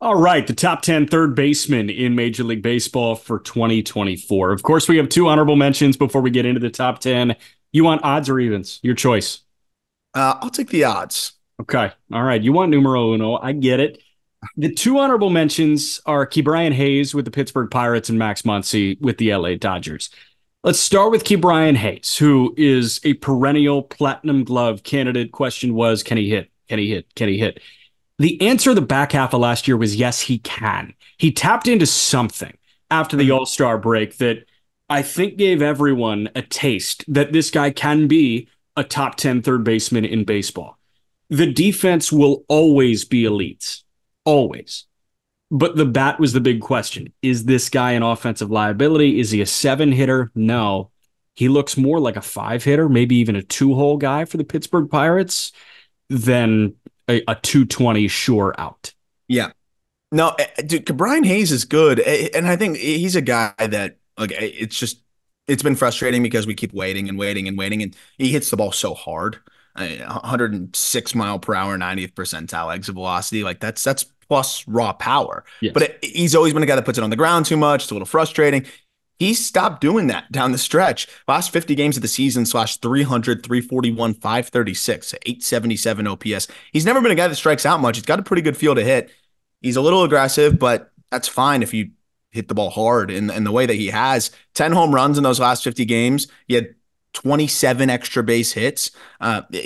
All right, the top 10 third basemen in Major League Baseball for 2024. Of course, we have two honorable mentions before we get into the top 10. You want odds or evens? Your choice. I'll take the odds. Okay. All right. You want numero uno. I get it. The two honorable mentions are Ke'Bryan Hayes with the Pittsburgh Pirates and Max Muncy with the LA Dodgers. Let's start with Ke'Bryan Hayes, who is a perennial platinum glove candidate. Question was, can he hit? Can he hit? Can he hit? The answer the back half of last year was yes, he can. He tapped into something after the Mhm. All-Star break that I think gave everyone a taste that this guy can be a top 10 third baseman in baseball. The defense will always be elite, always. But the bat was the big question. Is this guy an offensive liability? Is he a seven hitter? No. He looks more like a five hitter, maybe even a two-hole guy for the Pittsburgh Pirates than a 220 sure out. Yeah. No, dude, Brian Hayes is good. And I think he's a guy that, like, it's been frustrating because we keep waiting and waiting and waiting. And he hits the ball so hard. 106 mile per hour, 90th percentile exit velocity. Like, that's plus raw power. But Yes. he's always been a guy that puts it on the ground too much. It's a little frustrating. He stopped doing that down the stretch. Last 50 games of the season, slash 300, 341, 536, 877 OPS. He's never been a guy that strikes out much. He's got a pretty good feel to hit. He's a little aggressive, but that's fine if you hit the ball hard in the way that he has. 10 home runs in those last 50 games. He had 27 extra base hits.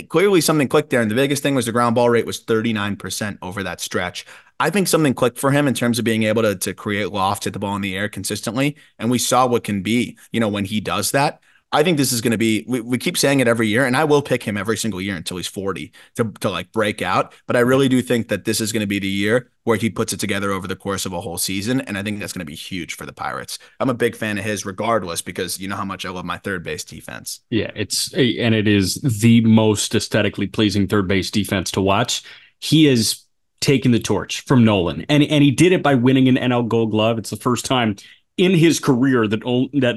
Clearly something clicked there. And the biggest thing was the ground ball rate was 39% over that stretch. I think something clicked for him in terms of being able to create loft, hit the ball in the air consistently. And we saw what can be, when he does that. I think this is going to be, we keep saying it every year, and I will pick him every single year until he's 40 to like break out. But I really do think that this is going to be the year where he puts it together over the course of a whole season. And I think that's going to be huge for the Pirates. I'm a big fan of his regardless, because you know how much I love my third base defense. Yeah, and it is the most aesthetically pleasing third base defense to watch. He has taken the torch from Nolan, and he did it by winning an NL Gold Glove. It's the first time in his career that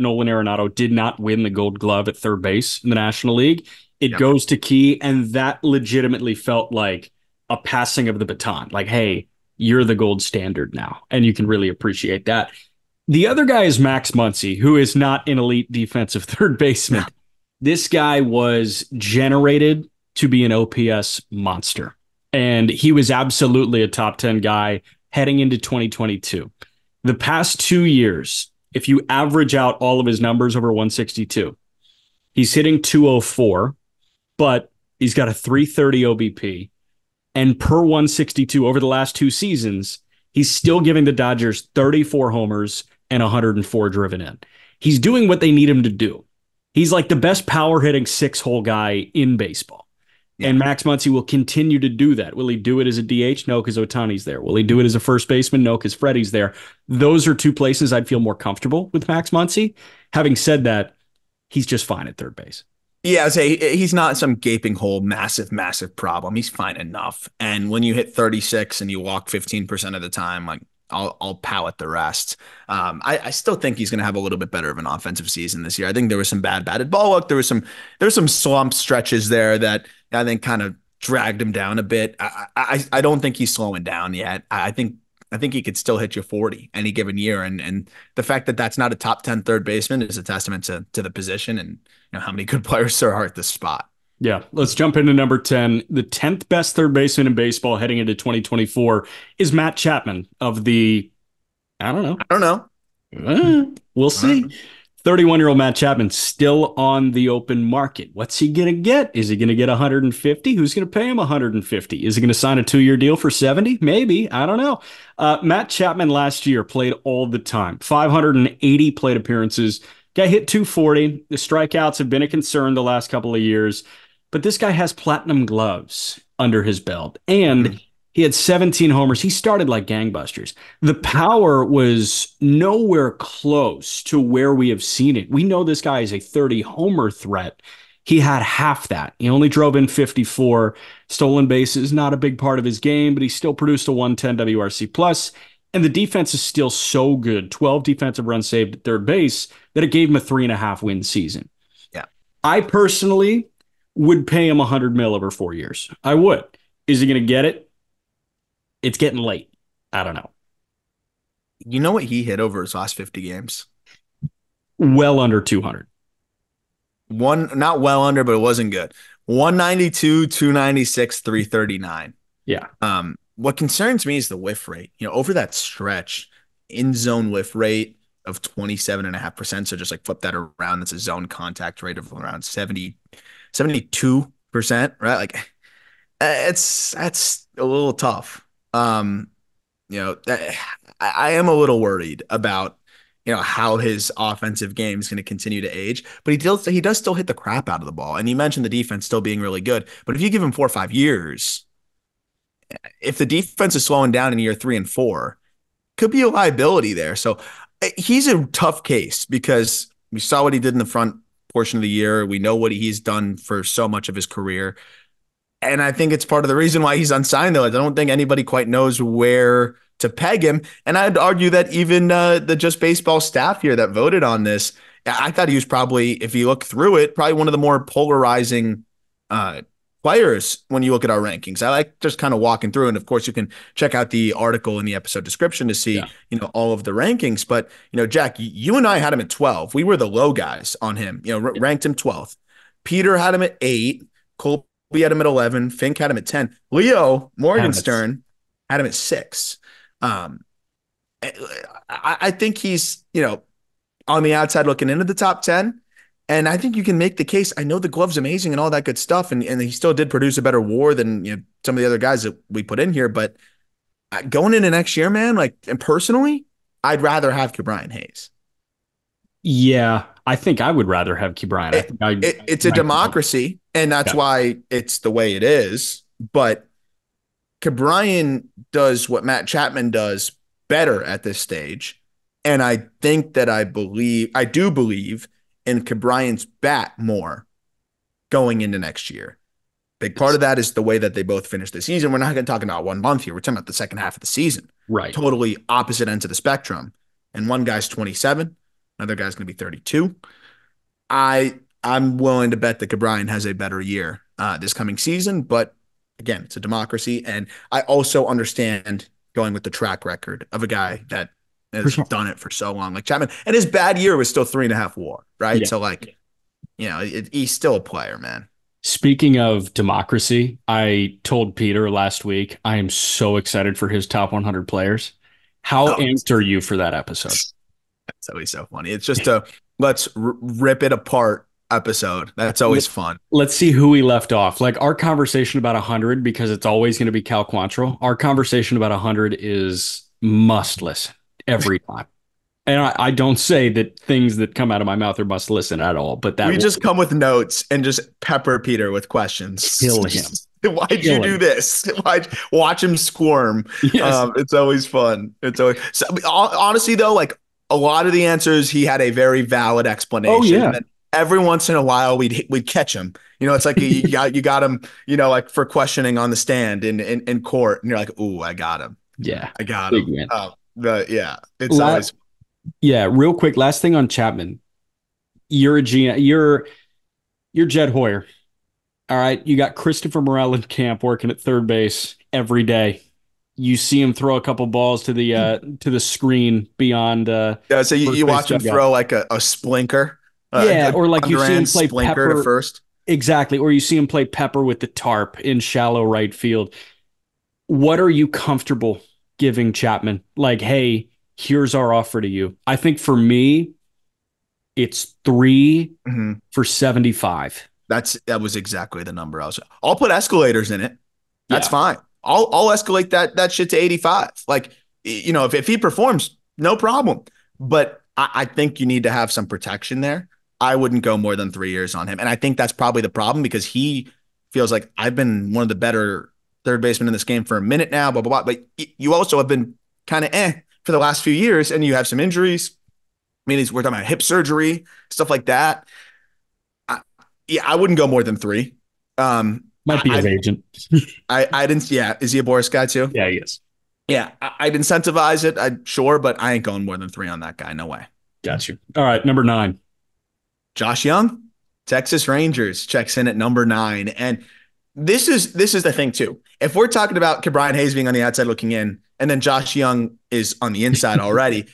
Nolan Arenado did not win the Gold Glove at third base in the National League. It Yep. goes to Key, and that legitimately felt like a passing of the baton. Like, hey, you're the gold standard now, and you can really appreciate that. The other guy is Max Muncy, who is not an elite defensive third baseman. This guy was generated to be an OPS monster, and he was absolutely a top 10 guy heading into 2022. The past 2 years, if you average out all of his numbers over 162, he's hitting 204, but he's got a 330 OBP. And per 162 over the last two seasons, he's still giving the Dodgers 34 homers and 104 driven in. He's doing what they need him to do. He's like the best power hitting six hole guy in baseball. Yeah. And Max Muncy will continue to do that. Will he do it as a DH? No, because Otani's there. Will he do it as a first baseman? No, because Freddie's there. Those are two places I'd feel more comfortable with Max Muncy. Having said that, he's just fine at third base. Yeah, I'd say he's not some gaping hole, massive, massive problem. He's fine enough. And when you hit 36 and you walk 15% of the time, like I'll pallet the rest. I still think he's going to have a little bit better of an offensive season this year. I think there was some bad batted ball luck. There was some slump stretches there that I think kind of dragged him down a bit. I don't think he's slowing down yet. I think he could still hit you 40 any given year. And the fact that that's not a top 10 third baseman is a testament to the position and how many good players there are at this spot. Yeah, let's jump into number 10. The 10th best third baseman in baseball heading into 2024 is Matt Chapman of the, I don't know. I don't know. We'll see. 31-year-old Matt Chapman still on the open market. What's he going to get? Is he going to get 150? Who's going to pay him 150? Is he going to sign a 2-year deal for 70? Maybe. I don't know. Matt Chapman last year played all the time. 580 plate appearances. Guy hit 240. The strikeouts have been a concern the last couple of years. But this guy has platinum gloves under his belt. And he had 17 homers. He started like gangbusters. The power was nowhere close to where we have seen it. We know this guy is a 30 homer threat. He had half that. He only drove in 54. Stolen bases, not a big part of his game, but he still produced a 110 WRC plus. And the defense is still so good. 12 defensive runs saved at third base that it gave him a 3.5 win season. Yeah. I personally would pay him 100 mil over 4 years. I would. Is he going to get it? It's getting late. I don't know. You know what he hit over his last 50 games? Well under 200. One, not well under, but it wasn't good. 192, 296, 339. Yeah. What concerns me is the whiff rate. Over that stretch, in zone whiff rate of 27.5%. So just like flip that around. That's a zone contact rate of around 72%, right? Like that's a little tough. I am a little worried about how his offensive game is going to continue to age, but he does still hit the crap out of the ball. And you mentioned the defense still being really good, but if you give him 4 or 5 years, if the defense is slowing down in year 3 and 4, could be a liability there. So he's a tough case because we saw what he did in the front portion of the year. We know what he's done for so much of his career. And I think it's part of the reason why he's unsigned, though. I don't think anybody quite knows where to peg him. And I'd argue that even the Just Baseball staff here that voted on this, I thought he was probably, if you look through it, probably one of the more polarizing players when you look at our rankings. I like just kind of walking through. And of course, you can check out the article in the episode description to see, all of the rankings. But, Jack, you and I had him at 12. We were the low guys on him, ranked him 12th. Peter had him at 8. Cole, we had him at 11. Fink had him at 10. Leo Morgenstern had him at 6. I think he's, on the outside looking into the top 10. And I think you can make the case. I know the glove's amazing and all that good stuff. And he still did produce a better WAR than some of the other guys that we put in here. But going into next year, man, and personally, I'd rather have Ke'Bryan Hayes. Yeah, I think I would rather have Ke'Bryan. It's a democracy, and that's why it's the way it is. But Ke'Bryan does what Matt Chapman does better at this stage. And I think that I do believe in Ke'Bryan's bat more going into next year. Big part of that is the way that they both finished the season. We're not going to talk about 1 month here. We're talking about the second half of the season. Right. Totally opposite ends of the spectrum. And one guy's 27. Another guy's going to be 32. I'm willing to bet that Ke'Bryan has a better year this coming season. But again, it's a democracy. And I also understand going with the track record of a guy that has done it for so long, like Chapman. And his bad year was still 3.5 WAR, right? Yeah. So he's still a player, man. Speaking of democracy, I told Peter last week, I am so excited for his top 100 players. How amped are you for that episode? That's always so funny. It's just a let's rip it apart episode. That's always fun. Let's see who we left off. Like our conversation about 100, because it's always going to be Cal Quantrill. Our conversation about 100 is must listen every time. And I don't say that things that come out of my mouth are must listen at all, but that we just come with notes and just pepper Peter with questions. Kill him. Why'd you do this? Why'd watch him squirm? Yes. It's always fun. Honestly though, like a lot of the answers, he had a very valid explanation. Oh yeah. And every once in a while, we'd catch him. It's like you got him. Like for questioning on the stand in court, and you're like, "Ooh, I got him. Yeah, I got him." But yeah, it's always. Yeah, real quick. Last thing on Chapman, you're a GM. You're Jed Hoyer. All right, you got Christopher Morel in camp working at third base every day. You see him throw a couple balls to the screen beyond. So you watch him throw like a splinker. Or like you see him play Pepper to first. Exactly, or you see him play Pepper with the tarp in shallow right field. What are you comfortable giving Chapman? Like, hey, here's our offer to you. I think for me, it's 3 for 75. That was exactly the number I'll put escalators in it. That's fine. I'll escalate that shit to 85. Like, if he performs, no problem. But I think you need to have some protection there. I wouldn't go more than 3 years on him. And I think that's probably the problem because he feels like I've been one of the better third basemen in this game for a minute now, blah, blah, blah. But you also have been kind of for the last few years and you have some injuries. I mean, we're talking about hip surgery, stuff like that. I wouldn't go more than 3. Might be his agent. I didn't. Yeah. Is he a Boris guy too? Yeah, he is. Yeah. I'd incentivize it. Sure, but I ain't going more than 3 on that guy. No way. Got you. All right. Number 9. Josh Jung, Texas Rangers, checks in at number 9. And this is the thing too. If we're talking about Ke'Bryan Hayes being on the outside looking in, and then Josh Jung is on the inside already.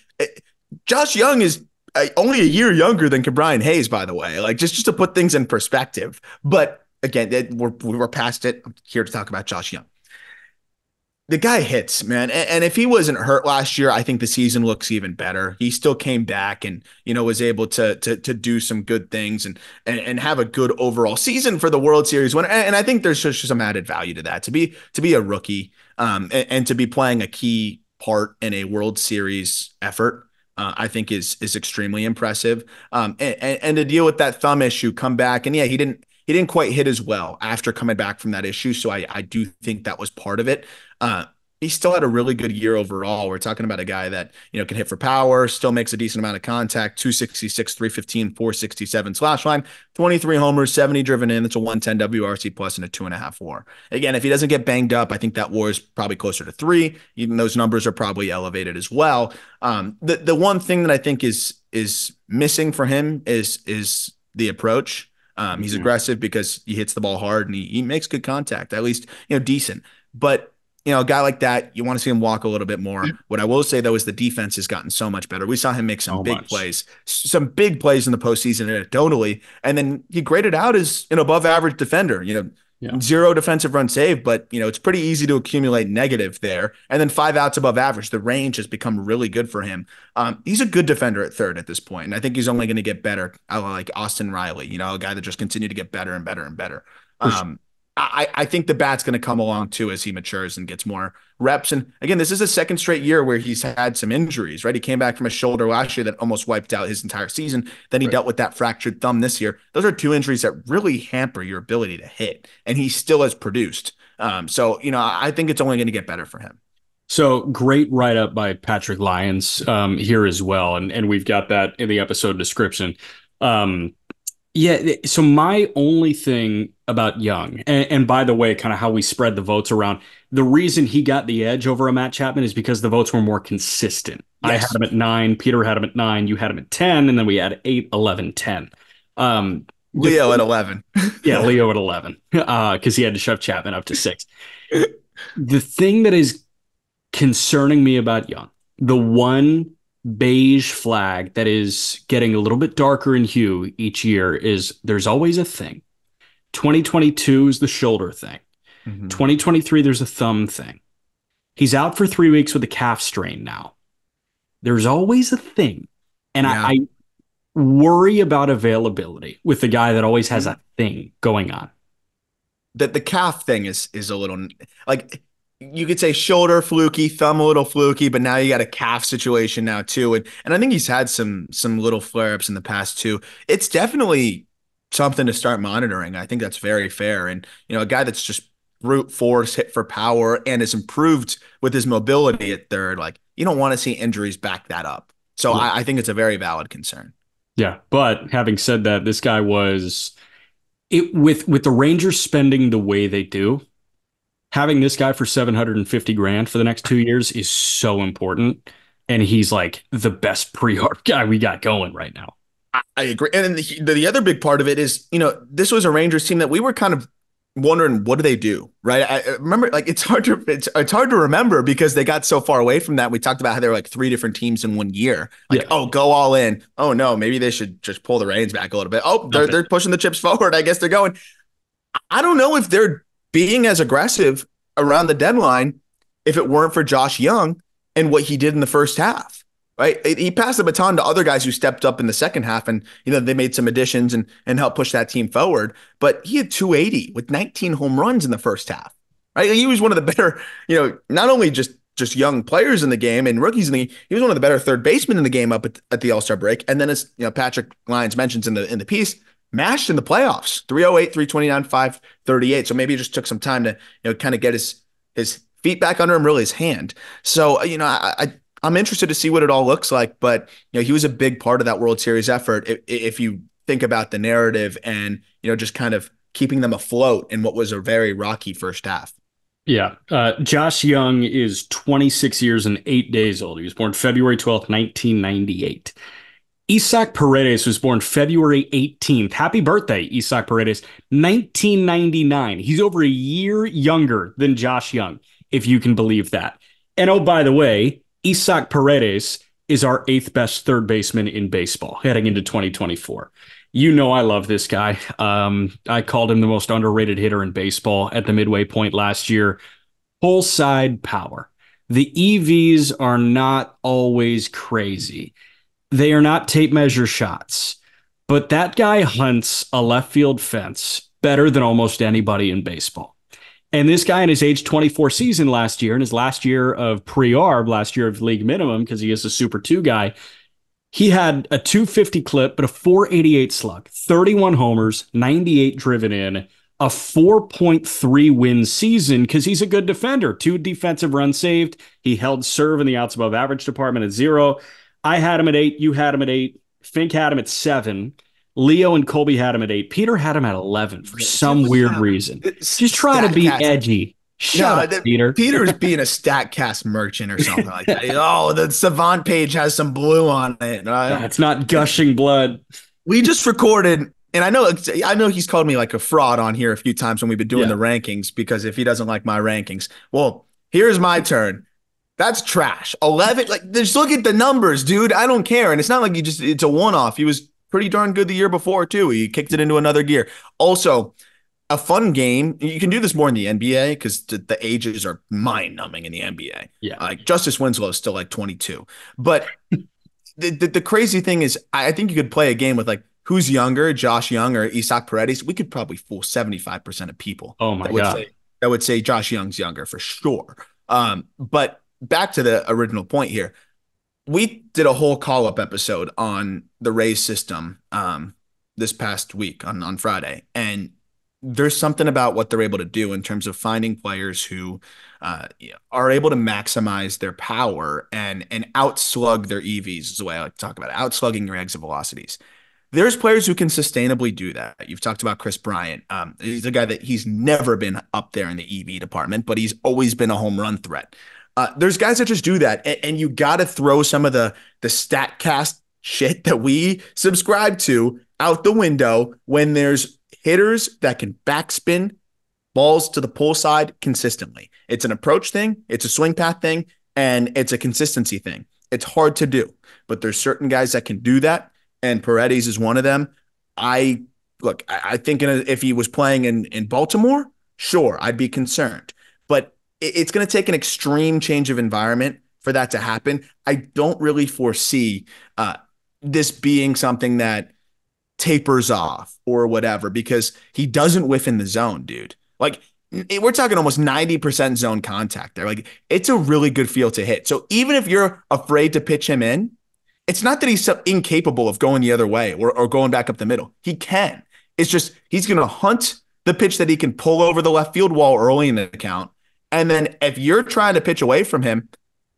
Josh Jung is only a year younger than Brian Hayes, by the way. Like just to put things in perspective. But again, we're past it. I'm here to talk about Josh Jung. The guy hits, man. And if he wasn't hurt last year, I think the season looks even better. He still came back and, was able to do some good things and have a good overall season for the World Series winner. And I think there's just some added value to that, to be a rookie, and to be playing a key part in a World Series effort. I think is extremely impressive. And to deal with that thumb issue, come back, and yeah, he didn't quite hit as well after coming back from that issue. So I do think that was part of it. He still had a really good year overall. We're talking about a guy that, can hit for power, still makes a decent amount of contact, 266, 315, 467 slash line, 23 homers, 70 driven in. That's a 110 WRC plus and a 2.5 WAR. Again, if he doesn't get banged up, I think that WAR is probably closer to 3. Even those numbers are probably elevated as well. The one thing that I think is missing for him is the approach. He's aggressive because he hits the ball hard and he makes good contact, at least, decent. But, a guy like that, you want to see him walk a little bit more. What I will say, though, is the defense has gotten so much better. We saw him make some big plays in the postseason anecdotally, and then he graded out as an above average defender, 0 defensive run saved, but, it's pretty easy to accumulate negative there. And then 5 outs above average. The range has become really good for him. He's a good defender at third at this point, and I think he's only going to get better. I like Austin Riley, a guy that just continued to get better and better and better. I think the bat's going to come along too as he matures and gets more reps. And again, this is a second straight year where he's had some injuries, right? He came back from a shoulder last year that almost wiped out his entire season. Then he dealt with that fractured thumb this year. Those are 2 injuries that really hamper your ability to hit, and he still has produced. So I think it's only going to get better for him. So great write-up by Patrick Lyons here as well. And we've got that in the episode description. Yeah, so my only thing about Jung, and by the way, kind of how we spread the votes around, the reason he got the edge over a Matt Chapman is because the votes were more consistent. Yes. I had him at 9, Peter had him at 9, you had him at 10, and then we had 8, 11, 10. Leo at 11. Yeah, Leo at 11, because he had to shove Chapman up to 6. The thing that is concerning me about Jung, the one beige flag that is getting a little bit darker in hue each year, is there's always a thing. 2022 is the shoulder thing. 2023, there's a thumb thing. He's out for 3 weeks with a calf strain now. There's always a thing. And I worry about availability with the guy that always has a thing going on. The calf thing is a little, like, you could say shoulder fluky, thumb a little fluky, but now you got a calf situation now too. And I think he's had some little flare-ups in the past too. It's definitely something to start monitoring. I think that's very fair. And, a guy that's just brute force, hit for power, and has improved with his mobility at third, like, you don't want to see injuries back that up. So I think it's a very valid concern. Yeah. But having said that, this guy was with the Rangers spending the way they do, having this guy for $750,000 for the next 2 years is so important. And he's like the best pre-arb guy we got going right now. I agree. And the other big part of it is, this was a Rangers team that we were kind of wondering, what do they do? Right. I remember, like, it's hard to remember because they got so far away from that. We talked about how there were like 3 different teams in 1 year. Like, oh, go all in. Oh no, maybe they should just pull the reins back a little bit. Oh, they're pushing the chips forward. I guess they're going. I don't know if they're being as aggressive around the deadline if it weren't for Josh Jung and what he did in the first half. Right. He passed the baton to other guys who stepped up in the second half, and, they made some additions and helped push that team forward. But he had 280 with 19 home runs in the first half. Right. He was one of the better, not only just young players in the game and rookies in the game, he was one of the better third basemen in the game up at the All-Star break. And then, as Patrick Lyons mentions in the piece, mashed in the playoffs, 308, 329, 538. So maybe it just took some time to, kind of get his feet back under him, really his hand. So, I'm interested to see what it all looks like, but he was a big part of that World Series effort. If you think about the narrative and just kind of keeping them afloat in what was a very rocky first half. Yeah, Josh Jung is 26 years and 8 days old. He was born February 12th, 1998. Isaac Paredes was born February 18th. Happy birthday, Isaac Paredes, 1999. He's over a year younger than Josh Jung, if you can believe that. And oh, by the way, Isaac Paredes is our eighth best third baseman in baseball heading into 2024. You know, I love this guy. I called him the most underrated hitter in baseball at the midway point last year. Full side power. The EVs are not always crazy. They are not tape measure shots, but that guy hunts a left field fence better than almost anybody in baseball. And this guy in his age 24 season last year, in his last year of pre-arb, last year of league minimum, because he is a Super 2 guy, he had a 250 clip, but a 488 slug, 31 homers, 98 driven in, a 4.3 win season because he's a good defender. 2 defensive runs saved. He held serve in the outs above average department at 0. I had him at 8. You had him at 8. Fink had him at 7. Leo and Colby had him at 8. Peter had him at 11 for some weird reason. Just try to be edgy. Shut up, Peter. Peter's being a StatCast merchant or something like that. Oh, the Savant page has some blue on it. It's not gushing blood. We just recorded, and I know he's called me like a fraud on here a few times when we've been doing the rankings, because if he doesn't like my rankings, well, here's my turn. That's trash. 11, like, just look at the numbers, dude. I don't care. And it's not like it's a one-off. He was pretty darn good the year before, too. He kicked it into another gear. Also, a fun game. You can do this more in the NBA because the ages are mind-numbing in the NBA. Yeah. Like, Justice Winslow is still like 22. But the crazy thing is, I think you could play a game with, like, who's younger, Josh Young or Isaac Paredes. We could probably fool 75% of people. Oh, my God. That would say Josh Young's younger for sure. But back to the original point here. We did a whole call-up episode on the Rays system this past week on Friday. And there's something about what they're able to do in terms of finding players who are able to maximize their power and outslug their EVs, is the way I like to talk about it, outslugging your exit velocities. There's players who can sustainably do that. You've talked about Chris Bryant. He's a guy that he's never been up there in the EV department, but he's always been a home run threat. There's guys that just do that, and you got to throw some of the StatCast shit that we subscribe to out the window when there's hitters that can backspin balls to the pull side consistently. It's an approach thing, it's a swing path thing, and it's a consistency thing. It's hard to do, but there's certain guys that can do that, and Paredes is one of them. I think if he was playing in Baltimore, sure, I'd be concerned, but it's going to take an extreme change of environment for that to happen. I don't really foresee this being something that tapers off or whatever, because he doesn't whiff in the zone, dude. Like, we're talking almost 90% zone contact there. Like, it's a really good field to hit. So even if you're afraid to pitch him in, it's not that he's incapable of going the other way or going back up the middle. He can. It's just he's going to hunt the pitch that he can pull over the left field wall early in the count. And then if you're trying to pitch away from him,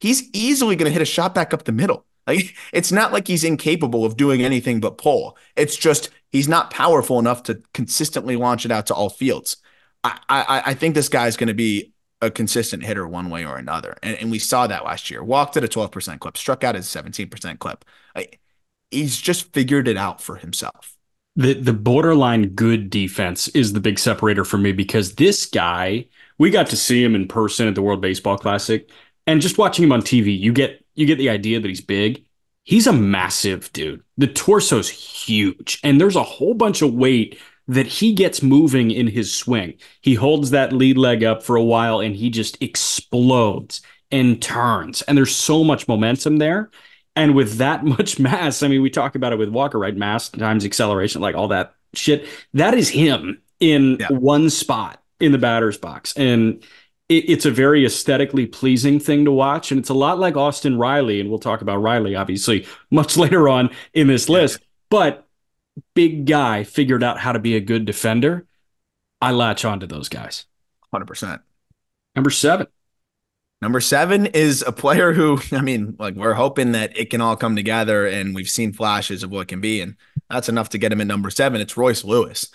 he's easily going to hit a shot back up the middle. Like, it's not like he's incapable of doing anything but pull. It's just he's not powerful enough to consistently launch it out to all fields. I think this guy's going to be a consistent hitter one way or another. And we saw that last year. Walked at a 12% clip, struck out at a 17% clip. He's just figured it out for himself. The borderline good defense is the big separator for me, because this guy, we got to see him in person at the World Baseball Classic, and just watching him on TV, you get the idea that he's big. He's a massive dude. The torso's huge, and there's a whole bunch of weight that he gets moving in his swing. He holds that lead leg up for a while, and he just explodes and turns, and there's so much momentum there. And with that much mass, I mean, we talk about it with Walker, right? Mass times acceleration, like all that shit. That is him in one spot in the batter's box. And it's a very aesthetically pleasing thing to watch. And it's a lot like Austin Riley. And we'll talk about Riley, obviously, much later on in this list. But big guy figured out how to be a good defender. I latch on to those guys. 100%. Number 7. Number 7 is a player who, I mean, like, we're hoping that it can all come together, and we've seen flashes of what it can be, and that's enough to get him at number 7. It's Royce Lewis.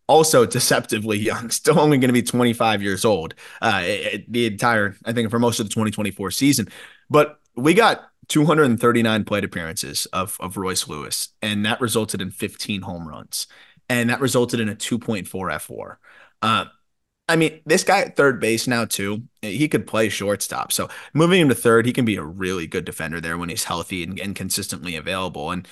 Also deceptively young, still only going to be 25 years old the entire, I think, for most of the 2024 season. But we got 239 plate appearances of Royce Lewis, and that resulted in 15 home runs, and that resulted in a 2.4 F4. I mean, this guy at third base now too. He could play shortstop. So moving him to third, he can be a really good defender there when he's healthy and consistently available. And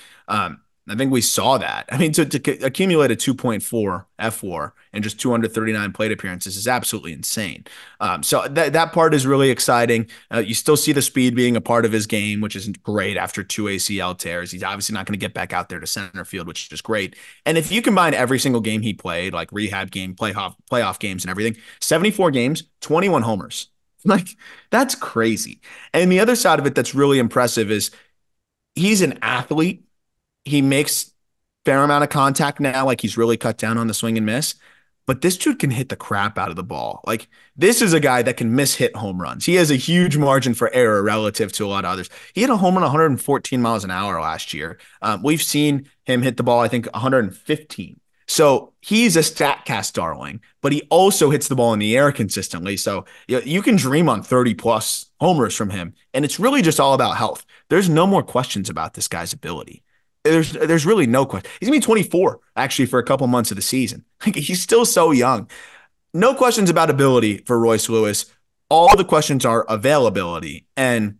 I think we saw that. I mean, to accumulate a 2.4 F WAR and just 239 plate appearances is absolutely insane. So that part is really exciting. You still see the speed being a part of his game, which isn't great after two ACL tears. He's obviously not going to get back out there to center field, which is great. And if you combine every single game he played, like rehab game, playoff games, and everything, 74 games, 21 homers. Like, that's crazy. And the other side of it that's really impressive is he's an athlete. He makes fair amount of contact now. Like, he's really cut down on the swing and miss. But this dude can hit the crap out of the ball. Like, this is a guy that can miss hit home runs. He has a huge margin for error relative to a lot of others. He hit a home run 114 miles an hour last year. We've seen him hit the ball, I think, 115. So he's a StatCast darling, but he also hits the ball in the air consistently. So you can dream on 30 plus homers from him. And it's really just all about health. There's no more questions about this guy's ability. There's really no question. He's gonna be 24 actually for a couple months of the season. Like, he's still so young. No questions about ability for Royce Lewis. All the questions are availability. And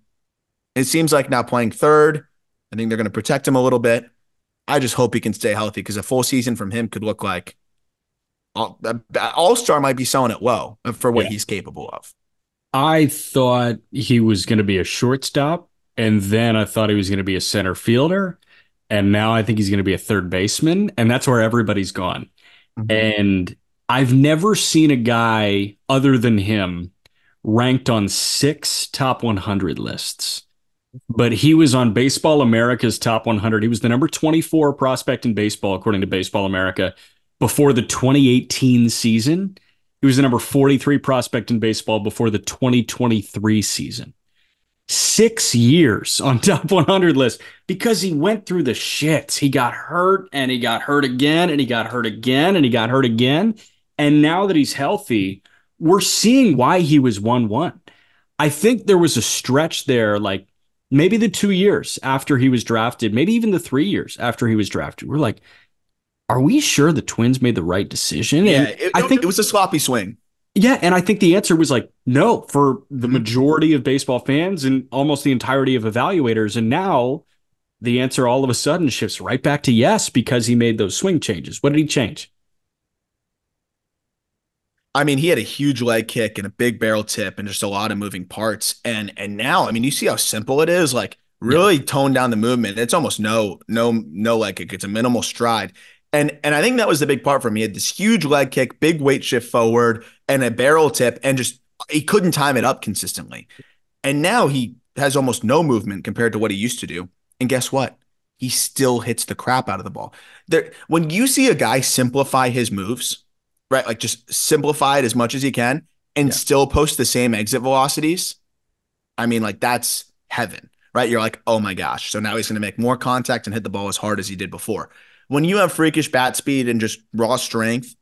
it seems like now playing third, I think they're going to protect him a little bit. I just hope he can stay healthy because a full season from him could look like all-star might be selling it low for what he's capable of. I thought he was going to be a shortstop, and then I thought he was going to be a center fielder, and now I think he's going to be a third baseman, and that's where everybody's gone. Mm-hmm. And I've never seen a guy other than him ranked on 6 top 100 lists. But he was on Baseball America's top 100. He was the number 24 prospect in baseball, according to Baseball America, before the 2018 season. He was the number 43 prospect in baseball before the 2023 season. 6 years on top 100 list because he went through the shits. He got hurt and he got hurt again and he got hurt again and he got hurt again. And now that he's healthy, we're seeing why he was 1-1. I think there was a stretch there, like maybe the 2 years after he was drafted, maybe even the 3 years after he was drafted. We're like, are we sure the Twins made the right decision? Yeah, I think it was a sloppy swing. Yeah, and I think the answer was like, no, for the majority of baseball fans and almost the entirety of evaluators. And now the answer all of a sudden shifts right back to yes, because he made those swing changes. What did he change? I mean, he had a huge leg kick and a big barrel tip and just a lot of moving parts. And now, I mean, you see how simple it is, like really tone down the movement. It's almost no leg kick. It's a minimal stride. And I think that was the big part for him. He had this huge leg kick, big weight shift forward, and a barrel tip, and just he couldn't time it up consistently. And now he has almost no movement compared to what he used to do. And guess what? He still hits the crap out of the ball. When you see a guy simplify his moves, right, like just simplify it as much as he can and still post the same exit velocities, I mean, like that's heaven, right? You're like, oh my gosh. So now he's going to make more contact and hit the ball as hard as he did before. When you have freakish bat speed and just raw strength,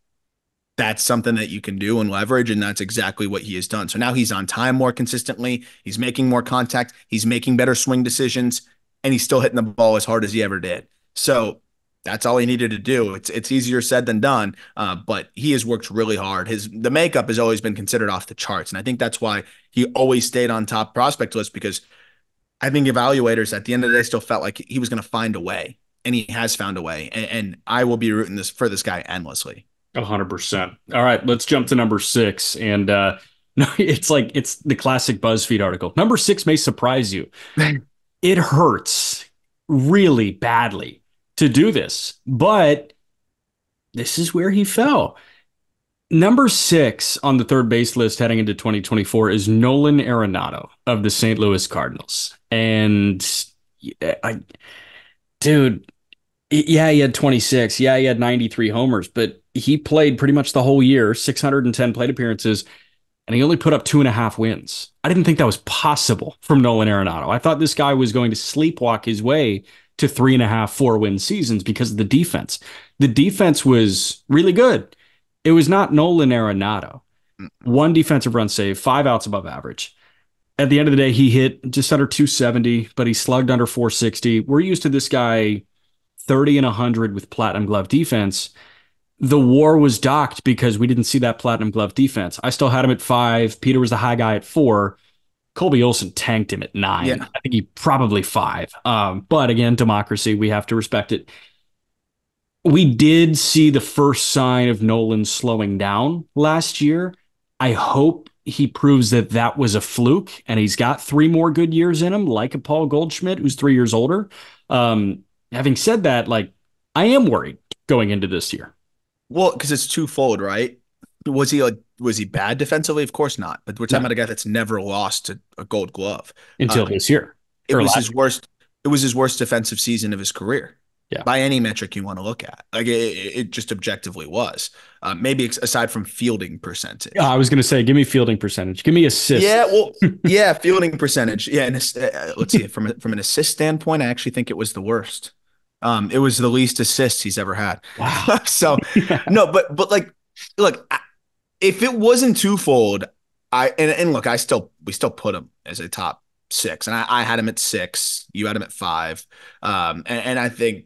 that's something that you can do and leverage, and that's exactly what he has done. So now he's on time more consistently. He's making more contact. He's making better swing decisions, and he's still hitting the ball as hard as he ever did. So that's all he needed to do. It's easier said than done, but he has worked really hard. The makeup has always been considered off the charts, and I think that's why he always stayed on top prospect list, because I think evaluators at the end of the day still felt like he was going to find a way. And he has found a way, and I will be rooting for this guy endlessly. 100%. All right, let's jump to number 6. And no, it's the classic BuzzFeed article. Number 6 may surprise you. It hurts really badly to do this, but this is where he fell. Number 6 on the third base list heading into 2024 is Nolan Arenado of the St. Louis Cardinals. And dude, yeah, he had 26. Yeah, he had 93 homers, but he played pretty much the whole year, 610 plate appearances, and he only put up 2.5 wins. I didn't think that was possible from Nolan Arenado. I thought this guy was going to sleepwalk his way to 3.5, 4-win seasons because of the defense. The defense was really good. It was not Nolan Arenado. 1 defensive run save, 5 outs above average. At the end of the day, he hit just under 270, but he slugged under 460. We're used to this guy 30 and 100 with platinum glove defense. the war was docked because we didn't see that platinum glove defense. I still had him at 5. Peter was the high guy at 4. Colby Olson tanked him at 9. Yeah. I think he probably 5. But again, democracy, we have to respect it. We did see the first sign of Nolan slowing down last year. I hope he proves that that was a fluke and he's got 3 more good years in him, like a Paul Goldschmidt, who's 3 years older. Having said that, like, I am worried going into this year. Well, because it's twofold, right? Was he bad defensively? Of course not. But we're talking No, about a guy that's never lost a Gold Glove. until Uh, this year it or was last his year. worst. It was his worst defensive season of his career Yeah. by any metric you want to look at. Like it just objectively was. Maybe aside from fielding Yeah, I percentage. was going to say, give me fielding percentage. Give me assists. Yeah, well, yeah, fielding percentage. Yeah, and let's see. From an assist standpoint, I actually think it was the worst. It was the least assists he's ever had. Wow. So, Yeah. no, but like, look, if it wasn't twofold, and look, we still put him as a top 6, and I had him at 6. You had him at 5, and I think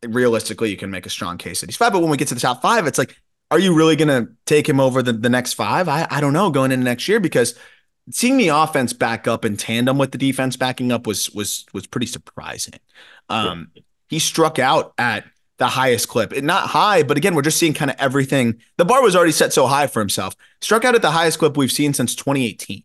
realistically, you can make a strong case that he's 5. But when we get to the top 5, it's like, are you really going to take him over the next 5? I don't know going into next year because seeing the offense back up in tandem with the defense backing up was pretty surprising. Yeah. Um, he struck out at the highest clip. Not high, but again, we're just seeing kind of everything. The bar was already set so high for himself. Struck out at the highest clip we've seen since 2018.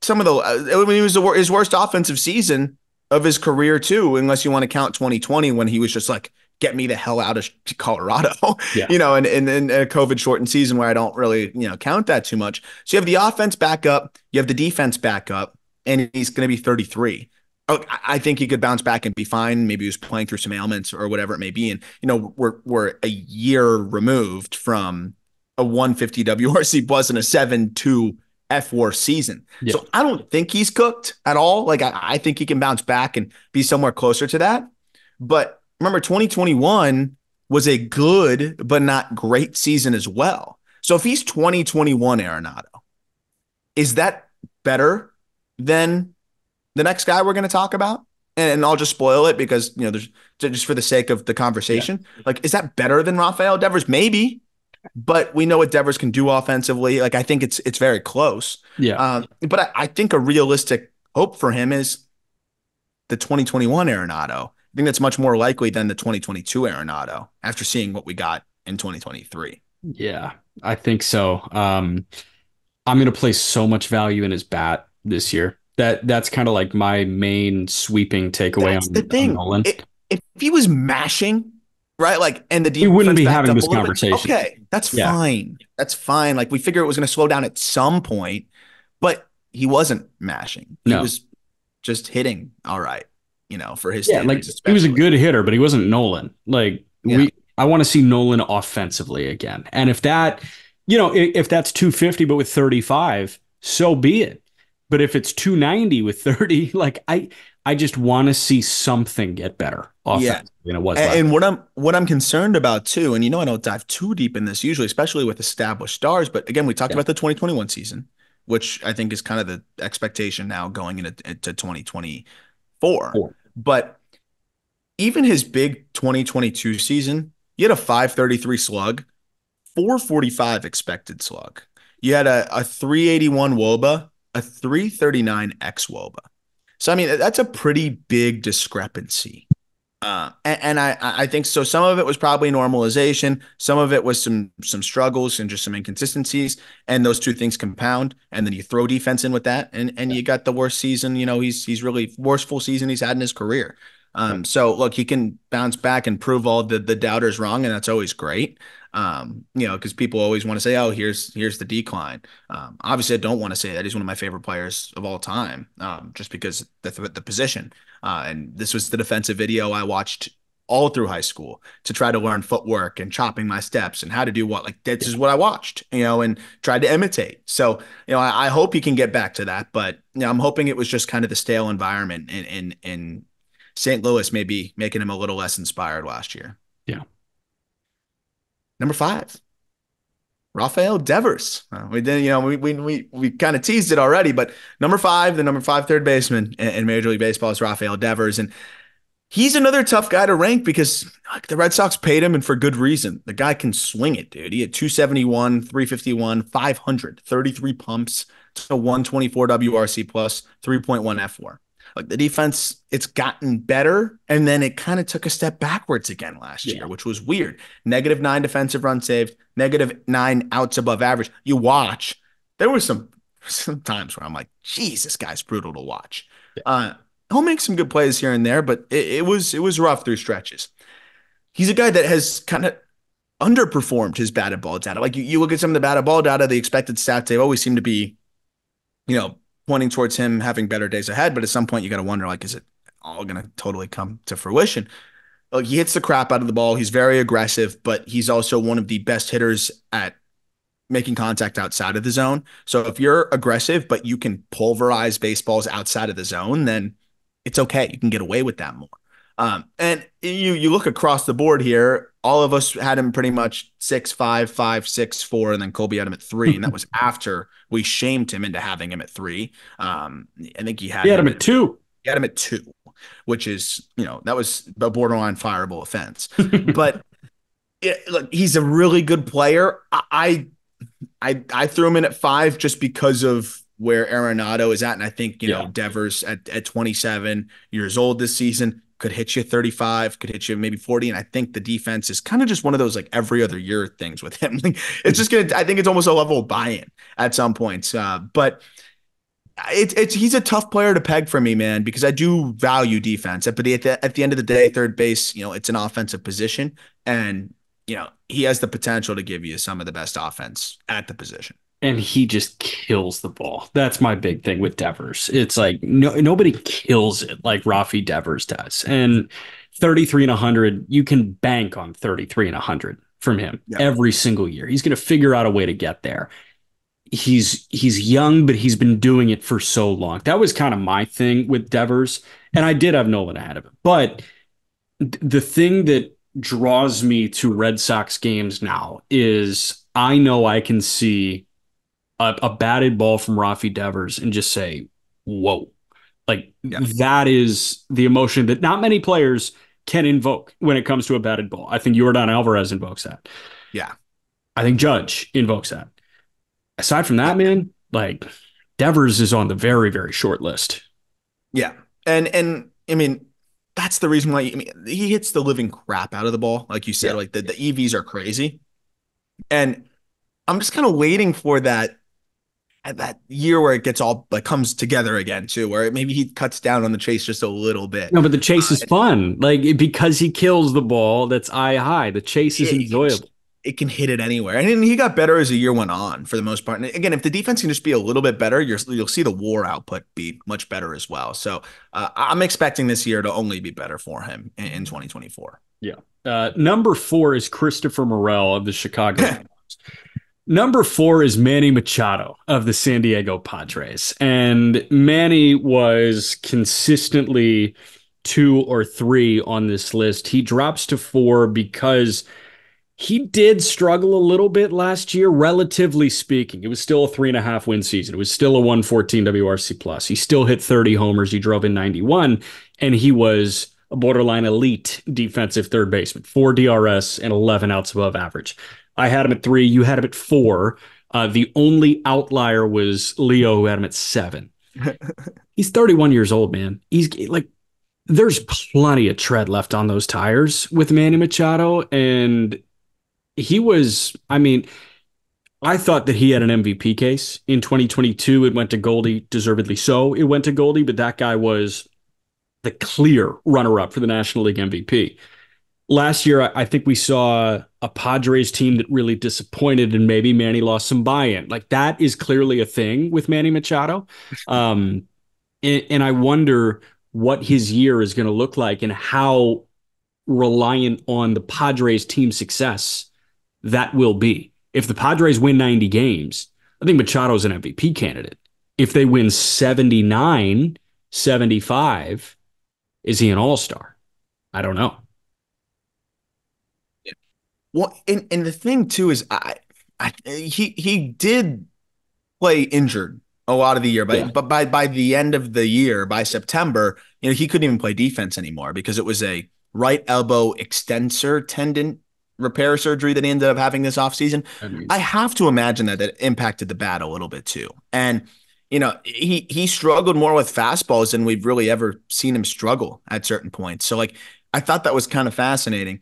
Some of the I mean, it was his worst offensive season of his career too, unless you want to count 2020 when he was just like, get me the hell out of Colorado, Yeah. and a COVID shortened season where I don't really, count that too much. So you have the offense back up, you have the defense back up, and he's going to be 33. I think he could bounce back and be fine. Maybe he was playing through some ailments or whatever it may be. And, we're a year removed from a 150 WRC plus and a 7-2 F-War season. Yeah. So I don't think he's cooked at all. Like I think he can bounce back and be somewhere closer to that. But remember, 2021 was a good but not great season as well. So if he's 2021 Arenado, is that better than the next guy we're going to talk about? And I'll just spoil it because, there's just for the sake of the Yeah. conversation. Like, is that better than Rafael Devers? Maybe, but we know what Devers can do offensively. Like, I think it's very close. Yeah. But I think a realistic hope for him is the 2021 Arenado. I think that's much more likely than the 2022 Arenado after seeing what we got in 2023. Yeah. I think so. I'm going to place so much value in his bat this year. That's kind of like my main sweeping takeaway That's the on thing. Nolan. If he was mashing, right, like, and the We wouldn't defense be backed having up this a little bit, conversation. okay, that's Yeah. fine. That's fine. Like, we figure it was going to slow down at some point, but he wasn't mashing. He No. was just hitting all right, for his Yeah, like standards, he was a especially. good hitter, but he wasn't Nolan. Like Yeah. I want to see Nolan offensively again. And if that, if that's 250 but with 35, so be it. But if it's 290 with 30, like I just want to see something get better Yeah. offensively than it was last. And what I'm concerned about too, and I don't dive too deep in this usually, especially with established stars, but again, we talked Yeah. about the 2021 season, which I think is kind of the expectation now going into 2024. Four. But even his big 2022 season, you had a 533 slug, 445 expected slug. You had a 381 WOBA, a 339 X WOBA. So I mean, that's a pretty big discrepancy. And I think so. Some of it was probably normalization. Some of it was some struggles and just some inconsistencies. And those two things compound. And then you throw defense in with that, and you got the worst season. He's really worst full season he's had in his career. So look, he can bounce back and prove all the doubters wrong, and that's always great. Because people always want to say, "Oh, here's the decline." Obviously, I don't want to say that. He's one of my favorite players of all time, just because the position. And this was the defensive video I watched all through high school to try to learn footwork and chopping my steps and how to do what. Like, this is what I watched, and tried to imitate. So, I hope he can get back to that. But I'm hoping it was just kind of the stale environment in St. Louis, maybe making him a little less inspired last year. Yeah. Number 5. Rafael Devers. We did, we kind of teased it already, but number 5, the number 5 third baseman in Major League Baseball is Rafael Devers. And He's another tough guy to rank because like, the Red Sox paid him and for good reason. The guy can swing it, dude. He had 271, 351, 500, 33 pumps to 124 WRC plus, 3.1 F4. Like the defense, it's gotten better, and then it kind of took a step backwards again last Yeah. year, which was weird. -9 defensive runs saved, -9 outs above average. You watch, there was some times where I'm like, geez, this guy's brutal to watch. Uh, he'll make some good plays here and there, but it was rough through stretches. He's a guy that has kind of underperformed his batted ball data. Like you look at some of the batted ball data, the expected stats, they always seem to be, you know, pointing towards him having better days ahead. But at some point, you got to wonder, like, is it all going to totally come to fruition? Like he hits the crap out of the ball. He's very aggressive, but he's also one of the best hitters at making contact outside of the zone. So if you're aggressive, but you can pulverize baseballs outside of the zone, then it's okay. You can get away with that more. And you look across the board here. All of us had him pretty much 6'5", 5, 6, 4, and then Colby had him at 3, and that was after we shamed him into having him at 3. I think He had him at 2. He had him at 2, which is that was a borderline fireable offense. But look, he's a really good player. I threw him in at 5 just because of where Arenado is at. And I think, Devers at 27 years old this season could hit you 35, could hit you maybe 40. And I think the defense is kind of just one of those like every other year things with him. Like, it's just I think it's almost a level of buy-in at some points. But he's a tough player to peg for me, man, because I do value defense. But at the end of the day, third base, it's an offensive position. And he has the potential to give you some of the best offense at the position. And he just kills the ball. That's my big thing with Devers. It's like nobody kills it like Rafi Devers does. And 33 and 100, you can bank on 33 and 100 from him every single year. He's going to figure out a way to get there. He's young, but he's been doing it for so long. That was kind of my thing with Devers. And I did have Nolan ahead of him. But the thing that draws me to Red Sox games now is I know I can see a batted ball from Rafi Devers and just say, whoa. Like that is the emotion that not many players can invoke when it comes to a batted ball. I think Yordan Alvarez invokes that. Yeah. I think Judge invokes that. Aside from that, man, like Devers is on the very, very short list. Yeah. And I mean, that's the reason why he hits the living crap out of the ball. Like you said, like the EVs are crazy. And I'm just kind of waiting for that year where it gets all like comes together again too, where maybe he cuts down on the chase just a little bit. No, but the chase is fun. Like because he kills the ball that's eye high. The chase is enjoyable. It can hit it anywhere. And he got better as the year went on for the most part. And again, if the defense can just be a little bit better, you'll see the WAR output be much better as well. So I'm expecting this year to only be better for him in 2024. Yeah. Number 4 is Christopher Morel of the Chicago Cubs. Number 4 is Manny Machado of the San Diego Padres. And Manny was consistently 2 or 3 on this list. He drops to 4 because he did struggle a little bit last year, relatively speaking. It was still a 3.5 win season. It was still a 114 WRC plus. He still hit 30 homers. He drove in 91, and he was a borderline elite defensive third baseman, 4 DRS and 11 outs above average. I had him at 3. You had him at 4. The only outlier was Leo, who had him at 7. He's 31 years old, man. He's like, there's plenty of tread left on those tires with Manny Machado. And he was, I thought that he had an MVP case in 2022. It went to Goldie, deservedly so. It went to Goldie, but that guy was the clear runner-up for the National League MVP. Last year, I think we saw a Padres team that really disappointed, and maybe Manny lost some buy-in. Like that is clearly a thing with Manny Machado. And I wonder what his year is going to look like and how reliant on the Padres team success that will be. If the Padres win 90 games, I think Machado's an MVP candidate. If they win 79, 75, is he an all-star? I don't know. Well, and the thing too is he did play injured a lot of the year, Yeah. but by the end of the year, by September, he couldn't even play defense anymore because it was a right elbow extensor tendon repair surgery that he ended up having this offseason. I mean, I have to imagine that impacted the bat a little bit too. And he struggled more with fastballs than we've really ever seen him struggle at certain points. So like I thought that was kind of fascinating.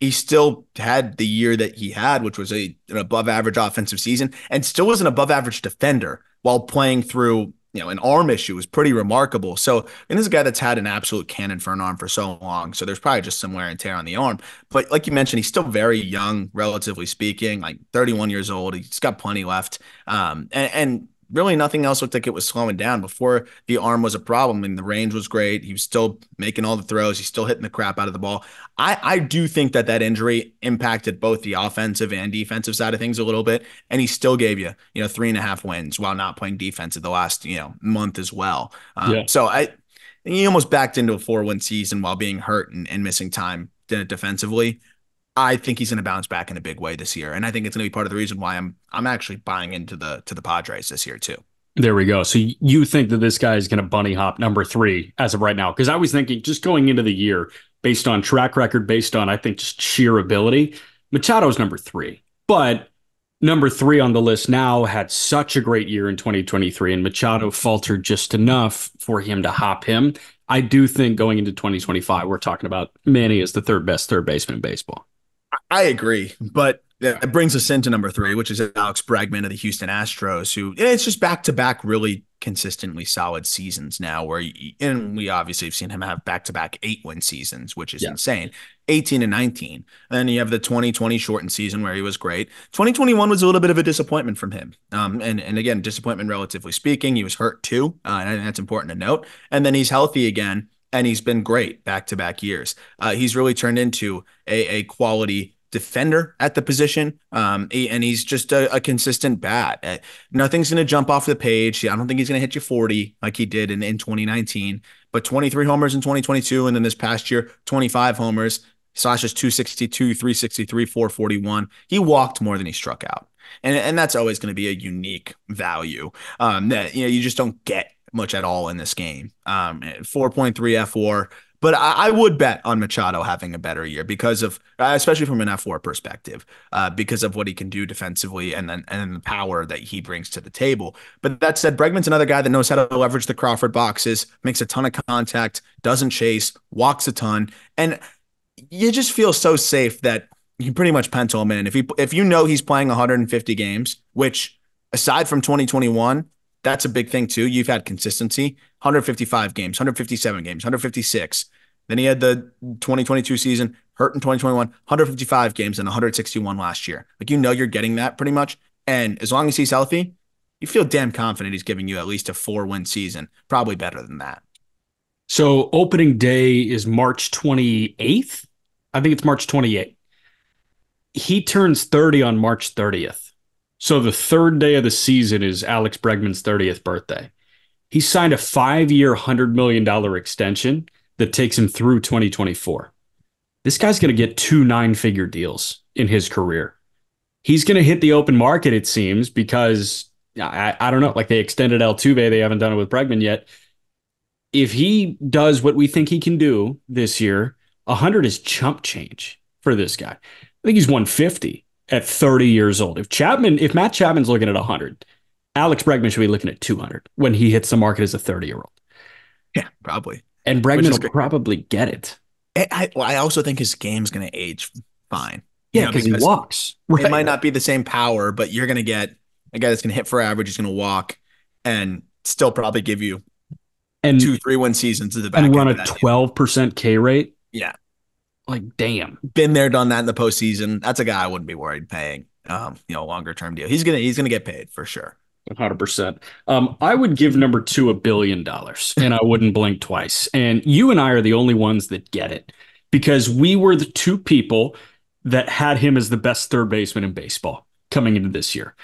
He still had the year that he had, which was an above average offensive season, and still was an above average defender while playing through an arm issue. Was pretty remarkable. So, and this is a guy that's had an absolute cannon for an arm for so long. So there's probably just some wear and tear on the arm. But like you mentioned, he's still very young, relatively speaking, like 31 years old. He's got plenty left. And really nothing else looked like it was slowing down before the arm was a problem. And the range was great. He was still making all the throws. He's still hitting the crap out of the ball. I do think that injury impacted both the offensive and defensive side of things a little bit. And he still gave you, 3.5 wins while not playing defense at the last, month as well. yeah. So he almost backed into a 4-win season while being hurt and missing time defensively. I think he's going to bounce back in a big way this year, and I think it's going to be part of the reason why I'm actually buying into the Padres this year too. There we go. So you think that this guy is going to bunny hop number 3 as of right now? Because I was thinking just going into the year, based on track record, based on I think just sheer ability, Machado's number 3. But number 3 on the list now had such a great year in 2023, and Machado faltered just enough for him to hop him. I do think going into 2025, we're talking about Manny as the third best third baseman in baseball. I agree, but it brings us into number 3, which is Alex Bregman of the Houston Astros, who it's just back-to-back really consistently solid seasons now and we obviously have seen him have back-to-back 8-win seasons, which is insane, 18 and 19. And then you have the 2020 shortened season where he was great. 2021 was a little bit of a disappointment from him. And again, disappointment relatively speaking. He was hurt too, and I think that's important to note. And then he's healthy again, and he's been great back-to-back years. He's really turned into a quality defender at the position, and he's just a consistent bat. Nothing's going to jump off the page. I don't think he's going to hit you 40 like he did in 2019, but 23 homers in 2022, and then this past year, 25 homers, slashes 262, 363, 441. He walked more than he struck out, and that's always going to be a unique value that you just don't get much at all in this game. 4.3 F4. But I would bet on Machado having a better year because of, especially from an F4 perspective, because of what he can do defensively and then the power that he brings to the table. But that said, Bregman's another guy that knows how to leverage the Crawford boxes, makes a ton of contact, doesn't chase, walks a ton, and you just feel so safe that you can pretty much pencil him in. If you know he's playing 150 games, which aside from 2021. That's a big thing too. You've had consistency, 155 games, 157 games, 156. Then he had the 2022 season, hurt in 2021, 155 games and 161 last year. Like, you're getting that pretty much. And as long as he's healthy, you feel damn confident he's giving you at least a 4-win season, probably better than that. So opening day is March 28th. I think it's March 28th. He turns 30 on March 30th. So the third day of the season is Alex Bregman's 30th birthday. He signed a 5-year, $100 million extension that takes him through 2024. This guy's going to get 2 9-figure deals in his career. He's going to hit the open market, it seems, because I don't know, like they extended Altuve. They haven't done it with Bregman yet. If he does what we think he can do this year, 100 is chump change for this guy. I think he's 150. At 30 years old. If Matt Chapman's looking at 100, Alex Bregman should be looking at 200 when he hits the market as a 30-year-old. Yeah, probably. And Bregman will probably get it. I also think his game's going to age fine. Yeah, because he walks. Right. It might not be the same power, but you're going to get a guy that's going to hit for average. He's going to walk and still probably give you 2-3-1 seasons to the back and run a 12% K rate. Yeah. Like, damn. Been there, done that in the postseason. That's a guy I wouldn't be worried paying, longer term deal. He's gonna get paid for sure. 100%. I would give number 2 $1 billion, and I wouldn't blink twice. And you and I are the only ones that get it because we were the 2 people that had him as the best third baseman in baseball coming into this year.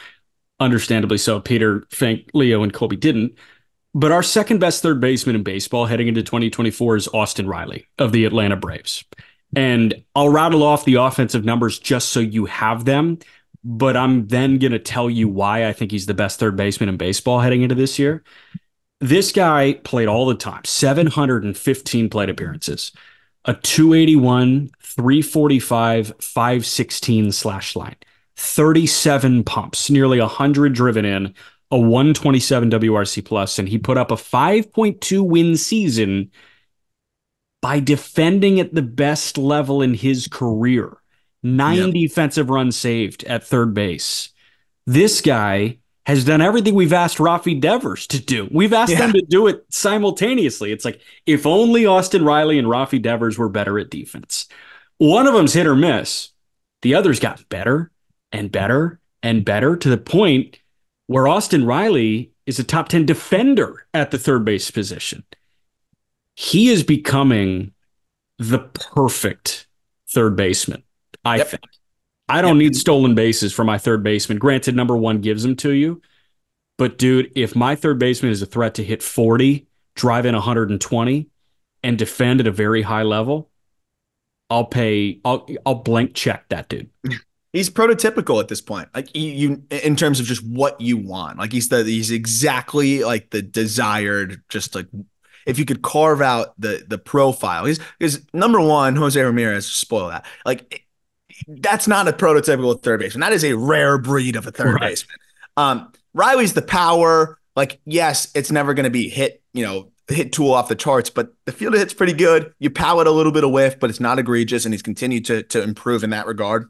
Understandably so. Peter, Fink, Leo, and Colby didn't. But our second best third baseman in baseball heading into 2024 is Austin Riley of the Atlanta Braves. And I'll rattle off the offensive numbers just so you have them. but I'm then going to tell you why I think he's the best third baseman in baseball heading into this year. This guy played all the time, 715 plate appearances, a 281, 345, 516 slash line, 37 pumps, nearly 100 driven in, a 127 WRC plus, and he put up a 5.2 win season by defending at the best level in his career. Nine Yep. defensive runs saved at third base. This guy has done everything we've asked Rafi Devers to do. We've asked them Yeah. to do it simultaneously. It's like if only Austin Riley and Rafi Devers were better at defense. One of them's hit or miss. The other's got better and better and better to the point where Austin Riley is a top 10 defender at the third base position. He is becoming the perfect third baseman, I Yep. think. I don't Yep. need stolen bases for my third baseman. Granted, number one gives them to you. But, dude, if my third baseman is a threat to hit 40, drive in 120, and defend at a very high level, I'll blank check that dude. He's prototypical at this point. Like you in terms of just what you want. Like he's exactly like the desired, just like if you could carve out the profile. He's number one, Jose Ramirez, spoil that. Like that's not a prototypical third baseman. That is a rare breed of a third Right. baseman. Riley's the power. Like, yes, it's never going to be hit tool off the charts, but the field hit's pretty good. You pallet a little bit of whiff, but it's not egregious, and he's continued to improve in that regard.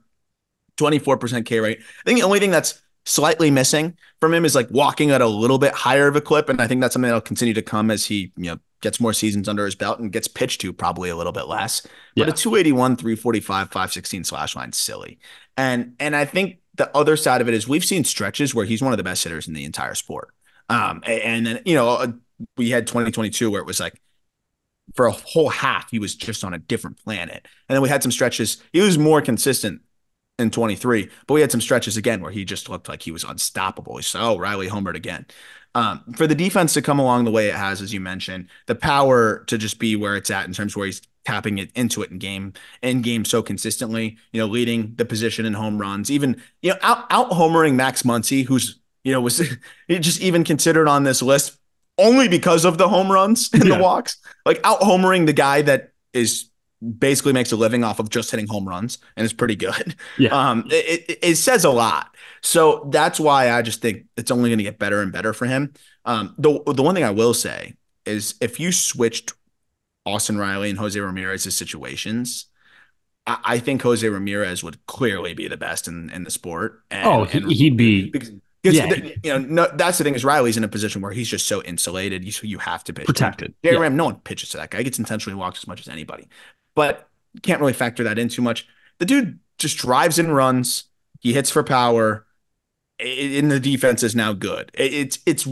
24% K rate. I think the only thing that's slightly missing from him is like walking at a little bit higher of a clip. And I think that's something that'll continue to come as he, gets more seasons under his belt and gets pitched to probably a little bit less. But Yeah. a 281, 345, 516 slash line silly. And I think the other side of it is we've seen stretches where he's one of the best hitters in the entire sport. And then, we had 2022 where it was like for a whole half, he was just on a different planet. And then we had some stretches. He was more consistent in 23, but we had some stretches again where he just looked like he was unstoppable. Riley homered again. For the defense to come along the way it has, as you mentioned, the power to just be where it's at in terms of where he's tapping it into it in game so consistently, leading the position in home runs, even, out homering Max Muncy, who's, was just even considered on this list only because of the home runs and the walks, like out homering the guy that is basically makes a living off of just hitting home runs and is pretty good. Yeah. It says a lot. So that's why I just think it's only going to get better and better for him. The one thing I will say is if you switched Austin Riley and Jose Ramirez's situations, I think Jose Ramirez would clearly be the best in the sport. He'd be. Because, Yeah. that's the thing is Riley's in a position where he's just so insulated. You have to pitch Protected. J. Yeah. Ram, no one pitches to that guy. He gets intentionally walked as much as anybody, but can't really factor that in too much. The dude just drives and runs. He hits for power. And the defense is now good. It's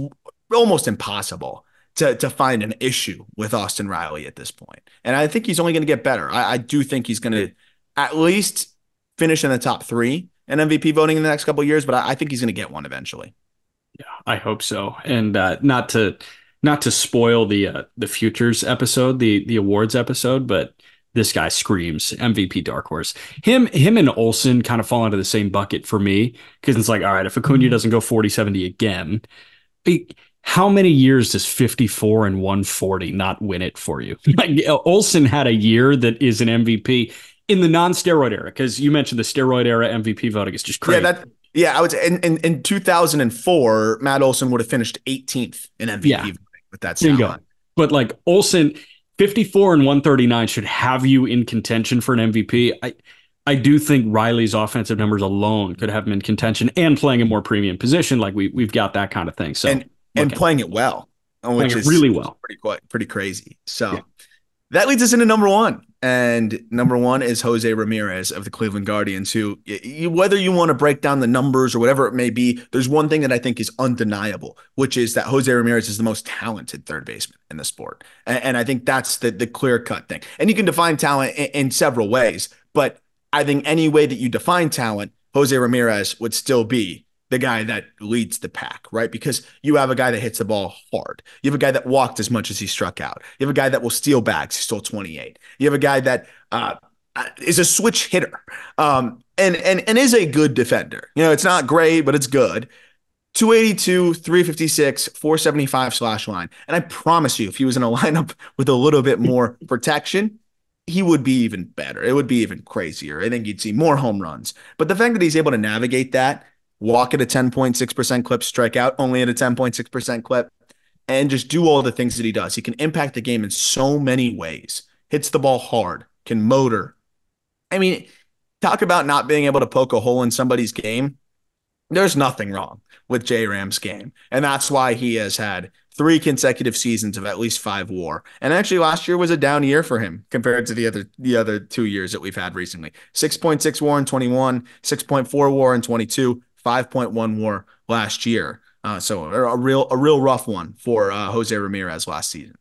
almost impossible to find an issue with Austin Riley at this point. And I think he's only going to get better. I do think he's going to at least finish in the top 3 in MVP voting in the next couple of years, but I think he's going to get one eventually. Yeah, I hope so. And not to spoil the futures episode, the awards episode, but this guy screams MVP dark horse. Him and Olsen kind of fall into the same bucket for me because it's like, all right, if Acuna doesn't go 40-70 again, how many years does 54 and 140 not win it for you? Like, Olsen had a year that is an MVP in the non-steroid era, because you mentioned the steroid era MVP voting is just crazy. I would say in 2004, Matt Olson would have finished 18th in MVP voting with that stat line. But like Olsen, 54 and 139 should have you in contention for an MVP. I do think Riley's offensive numbers alone could have him in contention and playing a more premium position. Like we've got that kind of thing. So and playing it well, which is really well, pretty crazy. So that leads us into number one. And number one is Jose Ramirez of the Cleveland Guardians, who, whether you want to break down the numbers or whatever it may be, there's one thing that I think is undeniable, which is that Jose Ramirez is the most talented third baseman in the sport. And I think that's the clear-cut thing. And you can define talent in several ways, but I think any way that you define talent, Jose Ramirez would still be the guy that leads the pack, right? Because you have a guy that hits the ball hard. You have a guy that walked as much as he struck out. You have a guy that will steal bags. He stole 28. You have a guy that is a switch hitter, and is a good defender. It's not great, but it's good. 282, 356, 475 slash line. And I promise you, if he was in a lineup with a little bit more protection, he would be even better. It would be even crazier. I think you'd see more home runs. But the fact that he's able to navigate that, walk at a 10.6% clip, strike out only at a 10.6% clip, and just do all the things that he does. He can impact the game in so many ways. Hits the ball hard, can motor. I mean, talk about not being able to poke a hole in somebody's game. There's nothing wrong with J Ram's game. And that's why he has had 3 consecutive seasons of at least 5 WAR. And actually last year was a down year for him compared to the other 2 years that we've had recently. 6.6 WAR in 21, 6.4 WAR in 22, 5.1 WAR last year. So a real rough one for Jose Ramirez last season.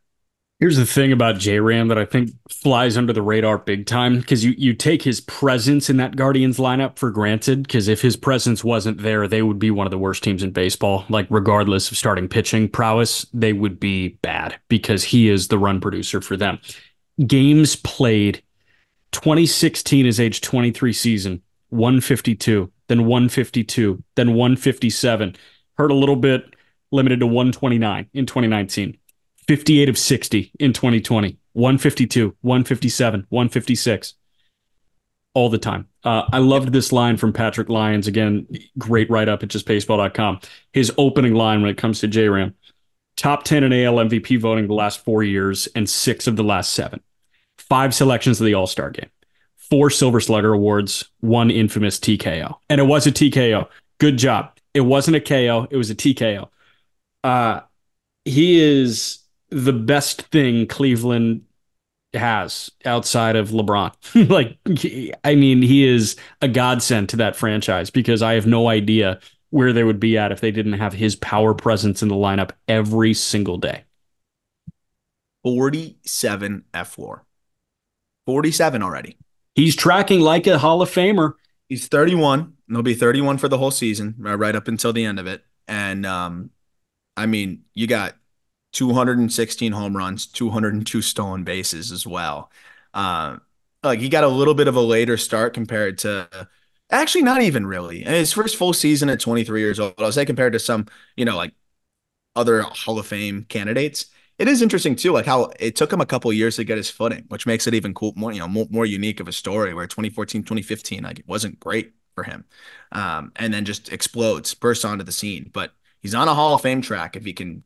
Here's the thing about J-Ram that I think flies under the radar big time because you take his presence in that Guardians lineup for granted because if his presence wasn't there, they would be one of the worst teams in baseball. Like regardless of starting pitching prowess, they would be bad because he is the run producer for them. Games played 2016 is age 23 season, 152, then 152, then 157. Hurt a little bit, limited to 129 in 2019. 58 of 60 in 2020, 152, 157, 156 all the time. I loved this line from Patrick Lyons. Again, great write up at justbaseball.com. His opening line when it comes to J-Ram, top 10 in AL MVP voting the last 4 years and 6 of the last 7. 5 selections of the All-Star game, 4 Silver Slugger awards, 1 infamous TKO. And it was a TKO. Good job. It wasn't a KO. It was a TKO. He is the best thing Cleveland has outside of LeBron. He is a godsend to that franchise because I have no idea where they would be at if they didn't have his power presence in the lineup every single day. 47 F-WAR. 47 already. He's tracking like a Hall of Famer. He's 31. And he'll be 31 for the whole season, right up until the end of it. And, you got 216 home runs, 202 stolen bases as well. He got a little bit of a later start compared to actually not even really. His first full season at 23 years old, I'll say compared to some, other Hall of Fame candidates. It is interesting too, like how it took him a couple years to get his footing, which makes it even cool, more unique of a story where 2014, 2015, it wasn't great for him. And then just explodes, bursts onto the scene. But he's on a Hall of Fame track if he can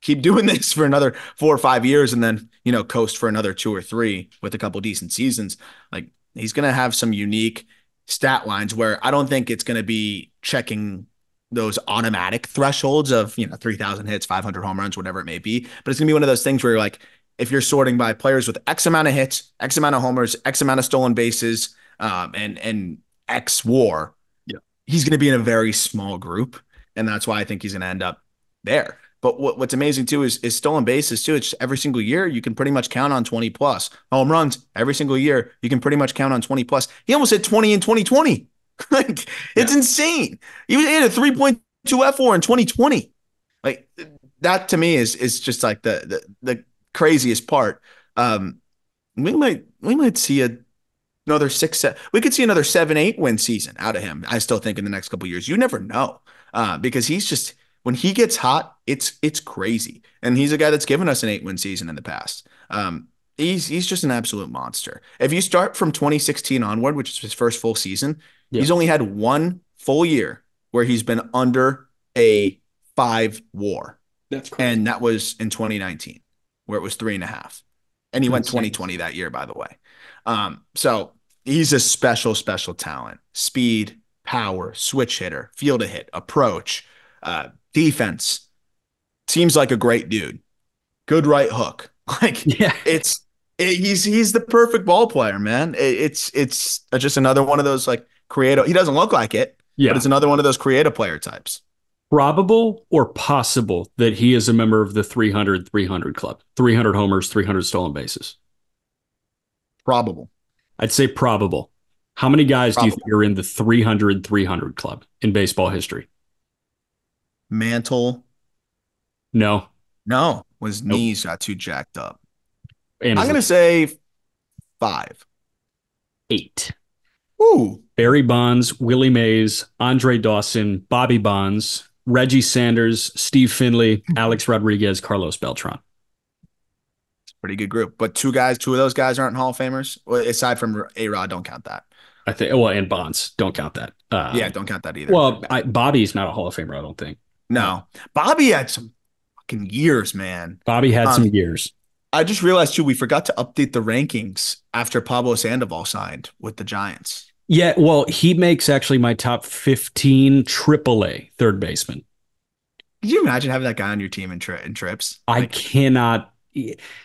keep doing this for another 4 or 5 years and then, coast for another 2 or 3 with a couple decent seasons. Like he's going to have some unique stat lines where I don't think it's going to be checking those automatic thresholds of, 3,000 hits, 500 home runs, whatever it may be. But it's going to be one of those things where you're like, if you're sorting by players with X amount of hits, X amount of homers, X amount of stolen bases, and X WAR, he's going to be in a very small group. And that's why I think he's going to end up there. But what's amazing too is stolen bases too. It's every single year you can pretty much count on 20 plus. Home runs every single year you can pretty much count on 20 plus. He almost hit 20 in 2020. It's insane. He had a 3.2 F-WAR in 2020. Like that to me is just like the craziest part. We might see another 6-7. We could see another 7-8 win season out of him. I still think in the next couple of years. You never know because he's just. When he gets hot, it's crazy. And he's a guy that's given us an 8-win season in the past. He's just an absolute monster. If you start from 2016 onward, which is his first full season, he's only had 1 full year where he's been under a 5 WAR. That's crazy. And that was in 2019, where it was 3.5. And he went 2020 that year, by the way. So he's a special, special talent. Speed, power, switch hitter, field a hit, approach, defense. Seems like a great dude. Good right hook. He's the perfect ball player, man. It's just another one of those creative. He doesn't look like it, but it's another one of those creative player types. Probable or possible that he is a member of the 300-300 club. 300 homers, 300 stolen bases. Probable. I'd say probable. How many guys do you think are in the 300-300 club in baseball history? Mantle. No. His knees got too jacked up. And I'm going to say 5. 8. Ooh, Barry Bonds, Willie Mays, Andre Dawson, Bobby Bonds, Reggie Sanders, Steve Finley, Alex Rodriguez, Carlos Beltran. pretty good group. But two of those guys aren't Hall of Famers. Well, aside from A-Rod, don't count that. I think, well, and Bonds, don't count that. Yeah, don't count that either. Well, Bobby's not a Hall of Famer, I don't think. No, Bobby had some fucking years, man. Bobby had some years. I just realized too, we forgot to update the rankings after Pablo Sandoval signed with the Giants. Yeah, well, he makes actually my top 15 AAA third baseman. Could you imagine having that guy on your team in trips? I cannot,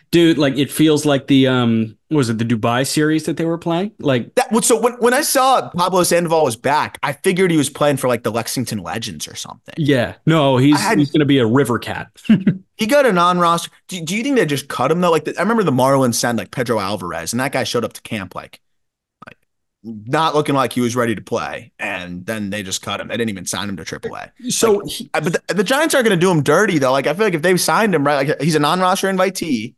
dude. Like it feels like the what was it, the Dubai series that they were playing? Like that. So when I saw Pablo Sandoval was back, I figured he was playing for like the Lexington Legends or something. yeah, no, he's going to be a river cat. He got a non-roster. Do you think they just cut him though? Like I remember the Marlins signed like Pedro Alvarez, and that guy showed up to camp like not looking like he was ready to play, and then they just cut him. They didn't even sign him to AAA. So, like, but the Giants aren't going to do him dirty though. Like I feel like if they signed him right, like he's a non-roster invitee.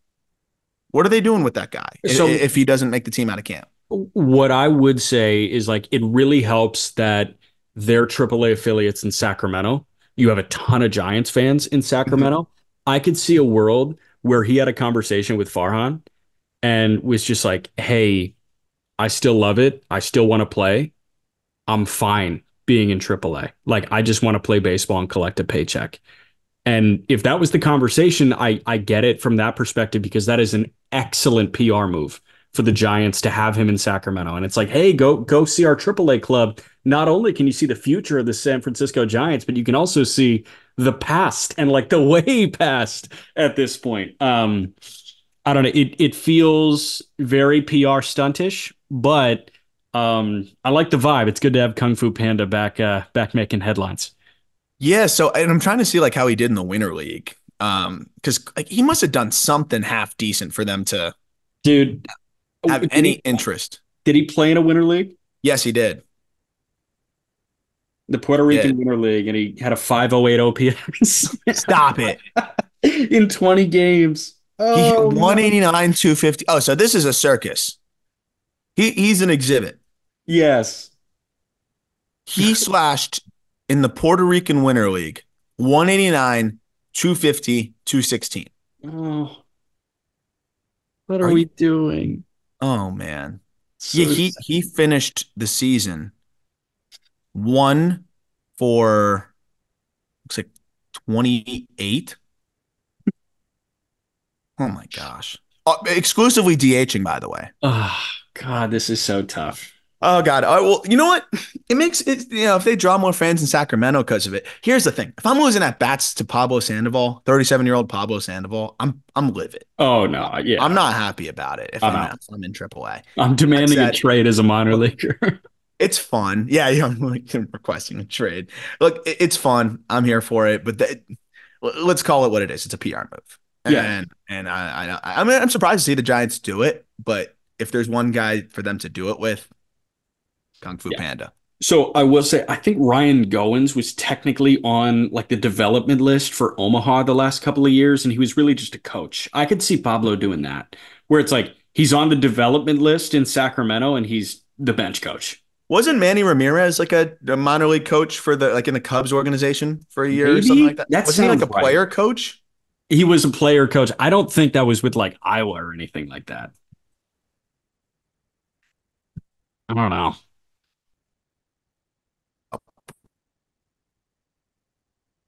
What are they doing with that guy if he doesn't make the team out of camp? What I would say is like it really helps that their AAA affiliates in Sacramento. You have a ton of Giants fans in Sacramento. I could see a world where he had a conversation with Farhan and was just like, "Hey, I still love it. I still want to play. I'm fine being in AAA. Like, I just want to play baseball and collect a paycheck." And if that was the conversation, I get it from that perspective because that is an excellent PR move for the Giants to have him in Sacramento. And it's like, hey, go see our AAA club. Not only can you see the future of the San Francisco Giants, but you can also see the past and like the way past at this point. I don't know. It feels very PR stuntish, but I like the vibe. It's good to have Kung Fu Panda back making headlines. Yeah, so and I'm trying to see like how he did in the Winter League. Because like he must have done something half decent for them to Dude, have any interest. Did he play in a Winter League? Yes, he did. The Puerto Rican Winter League, and he had a 508 OPS. Stop it. In 20 games. He hit 189, 250. Oh, so this is a circus. He's an exhibit. Yes. He slashed in the Puerto Rican Winter League 189, 250, 216. Oh. What are we doing? Oh man. So yeah, he finished the season 1 for looks like 28. Oh my gosh. Exclusively DHing, by the way. Oh God, this is so tough. Oh God. Well, you know what? It makes it, if they draw more fans in Sacramento because of it. Here's the thing. If I'm losing at bats to Pablo Sandoval, 37-year-old Pablo Sandoval, I'm livid. Oh no, yeah. I'm not happy about it if I'm in AAA. I'm demanding a trade as a minor leaguer. It's fun. Yeah, I'm requesting a trade. Look, it's fun. I'm here for it, but let's call it what it is. It's a PR move. Yeah. And I mean, I'm surprised to see the Giants do it, but if there's one guy for them to do it with, Kung Fu Panda. So I will say, I think Ryan Goins was technically on like the development list for Omaha the last couple of years, and he was really just a coach. I could see Pablo doing that, where it's like he's on the development list in Sacramento and he's the bench coach. Wasn't Manny Ramirez like a minor league coach for the in the Cubs organization for a year or something like that? Wasn't he like a player coach? He was a player coach. I don't think that was with like Iowa or anything like that. I don't know.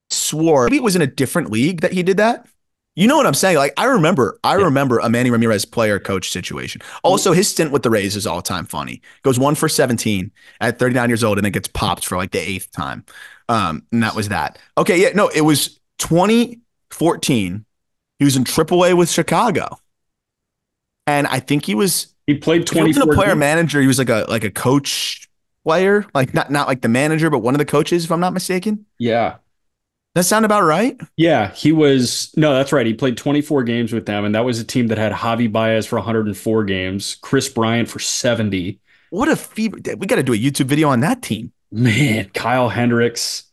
Swore maybe it was in a different league that he did that. You know what I'm saying? Like I remember a Manny Ramirez player coach situation. Also, his stint with the Rays is all time funny. Goes 1 for 17 at 39 years old and then gets popped for like the 8th time. And that was that. Okay, yeah, no, it was 2014. He was in AAA with Chicago. And I think he played 24. He wasn't a player manager. He was like a coach player, like not like the manager, but one of the coaches, if I'm not mistaken. Yeah. That sound about right? Yeah, he was. No, that's right. He played 24 games with them, and that was a team that had Javi Baez for 104 games, Chris Bryant for 70. What a fever. We got to do a YouTube video on that team. Man, Kyle Hendricks.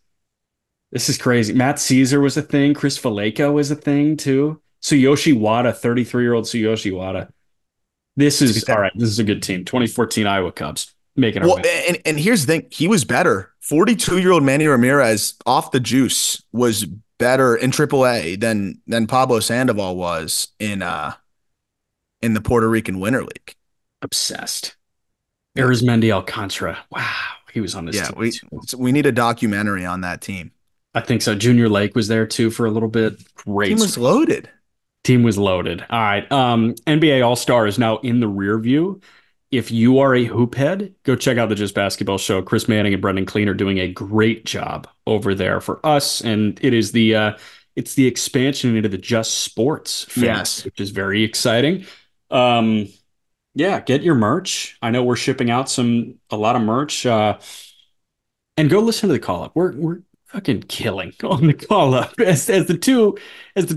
This is crazy. Matt Caesar was a thing. Chris Vallejo was a thing, too. Tsuyoshi Wada, 33-year-old Tsuyoshi Wada. This to be is all fair. right. This is a good team. 2014 Iowa Cubs making our Well, way. and here's the thing, he was better. 42-year-old Manny Ramirez off the juice was better in AAA than Pablo Sandoval was in the Puerto Rican Winter League. Obsessed. Yeah. Arizmendi Alcantara. Wow, he was on this Yeah, team too. we need a documentary on that team. I think so. Junior Lake was there too for a little bit. Great Team was stuff. loaded. Team was loaded. All right. NBA All Star is now in the rear view. If you are a hoop head, go check out the Just Basketball show. Chris Manning and Brendan Clean are doing a great job over there for us, and it's the expansion into the Just Sports family, Yes. which is very exciting. Um, yeah, get your merch. I know we're shipping out a lot of merch. And go listen to the call up. We're fucking killing on the call up as the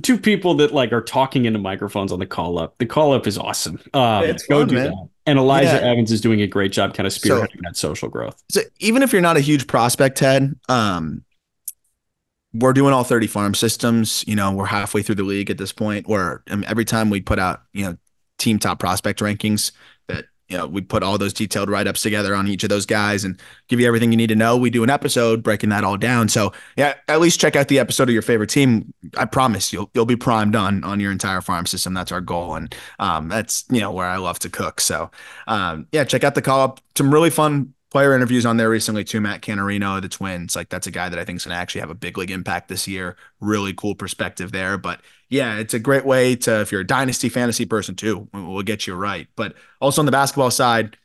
two people that like are talking into microphones on the call up. The call up is awesome. It's Go fun, do man. that. And Elijah Yeah. Evans is doing a great job kind of So spearheading that social growth. so even if you're not a huge prospect head, we're doing all 30 farm systems. We're halfway through the league at this point where every time we put out, team top prospect rankings that, we put all those detailed write-ups together on each of those guys and give you everything you need to know. We do an episode breaking that all down. So yeah, at least check out the episode of your favorite team. I promise you'll be primed on your entire farm system. That's our goal. And that's, where I love to cook. So yeah, check out the call up. Some really fun player interviews on there recently too. Matt Canarino, the Twins, like that's a guy that I think is going to actually have a big league impact this year. Really cool perspective there. But yeah, it's a great way to, if you're a dynasty fantasy person too, we'll get you right. But also on the basketball side,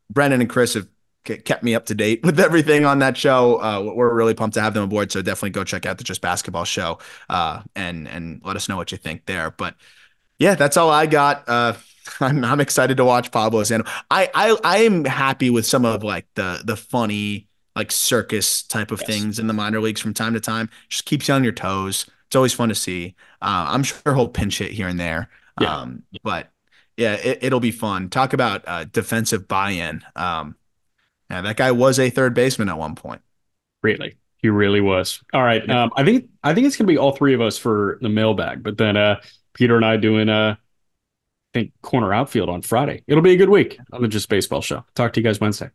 Brendan and Chris have kept me up to date with everything on that show. We're really pumped to have them aboard. So definitely go check out the Just Basketball show and let us know what you think there. But yeah, that's all I got. I'm excited to watch Pablo Sandoval. I am happy with some of like the funny like circus type of Yes. things in the minor leagues from time to time. Just keeps you on your toes. It's always fun to see. I'm sure he'll pinch hit here and there. Yeah. But yeah, it'll be fun. Talk about defensive buy-in. Yeah, that guy was a third baseman at one point. Really. He really was. All right. Yeah. I think it's gonna be all three of us for the mailbag, but then Peter and I doing I think corner outfield on Friday. It'll be a good week on the Just Baseball show. Talk to you guys Wednesday.